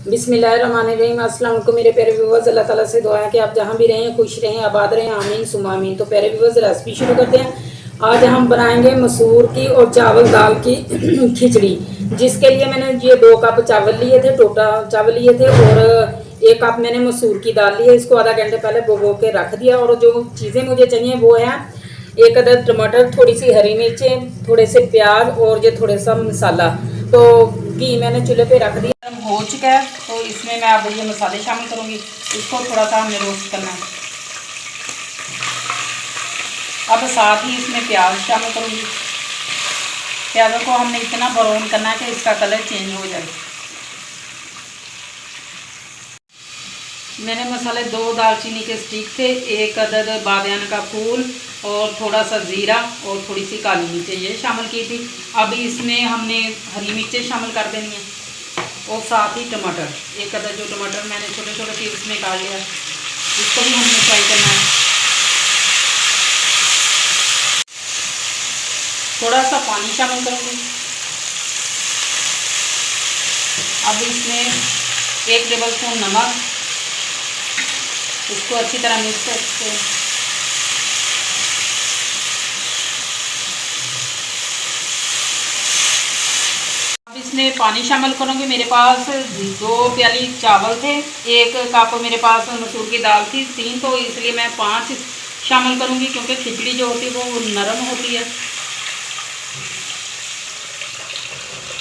बिस्मिल्लाहिर्रहमानिर्रहीम। अस्सलाम वालेकुम मेरे प्यारे व्यूवर्स। अल्लाह ताला से दुआ है कि आप जहाँ भी रहें खुश रहें, आबाद रहें, आमीन सुमा आमीन। तो प्यारे व्यूवर्स, रेसिपी शुरू करते हैं। आज हम बनाएंगे मसूर की और चावल दाल की खिचड़ी, जिसके लिए मैंने ये 2 कप चावल लिए थे, टोटा चावल लिए थे, और 1 कप मैंने मसूर की दाल ली है। इसको आधा घंटे पहले भिगो के रख दिया। और जो चीज़ें मुझे चाहिए वो है 1 अदद टमाटर, थोड़ी सी हरी मिर्चें, थोड़े से प्याज और ये थोड़ा सा मसाला। तो घी मैंने चूल्हे पे रख दिया, गर्म हो चुका है। तो इसमें मैं अब ये मसाले शामिल करूँगी। इसको थोड़ा सा हमें रोस्ट करना है। अब साथ ही इसमें प्याज शामिल करूँगी। प्याज़ों को हमने इतना ब्राउन करना है कि इसका कलर चेंज हो जाए। मैंने मसाले 2 दालचीनी के स्टिक थे, 1 अदद बादियान का फूल और थोड़ा सा ज़ीरा और थोड़ी सी काली मिर्चें ये शामिल की थी। अब इसमें हमने हरी मिर्चें शामिल कर देनी है और साथ ही टमाटर, 1 अदद जो टमाटर मैंने छोटे छोटे पीस में काट लिया, इसको भी हमने फ्राई करना है। थोड़ा सा पानी शामिल करूँगी। अब इसमें 1 टेबल स्पून नमक, इसको अच्छी तरह मिक्स करते हैं। अब इसमें पानी शामिल करूँगी। मेरे पास 2 प्याली चावल थे, 1 कप मेरे पास मसूर की दाल थी, 3, तो इसलिए मैं 5 शामिल करूँगी, क्योंकि खिचड़ी जो होती है वो नरम होती है।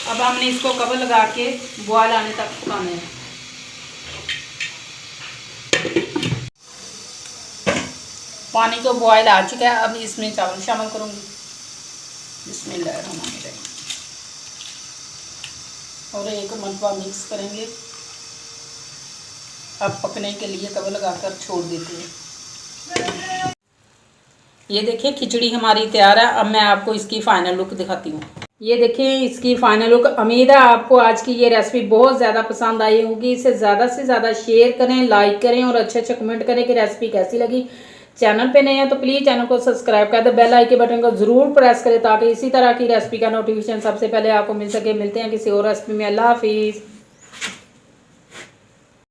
अब हमने इसको कवर लगा के बॉयल आने तक पकाना है। पानी को बॉयल आ चुका है। अब इसमें चावल शामिल करूँगी। बिस्मिल्लाहिर्रहमानिर्रहीम। और 1 मरतबा मिक्स करेंगे। अब पकने के लिए कवर लगाकर छोड़ देते हैं। ये देखिए खिचड़ी हमारी तैयार है। अब मैं आपको इसकी फाइनल लुक दिखाती हूँ। ये देखिए इसकी फाइनल लुक। उम्मीद है आपको आज की ये रेसिपी बहुत ज़्यादा पसंद आई होगी। इसे ज़्यादा से ज़्यादा शेयर करें, लाइक करें और अच्छे अच्छे कमेंट करें कि रेसिपी कैसी लगी। चैनल पे नए हैं तो प्लीज़ चैनल को सब्सक्राइब कर दे, बेल आइकन बटन को ज़रूर प्रेस करें ताकि इसी तरह की रेसिपी का नोटिफिकेशन सबसे पहले आपको मिल सके। मिलते हैं किसी और रेसिपी में। अल्लाह हाफिज़।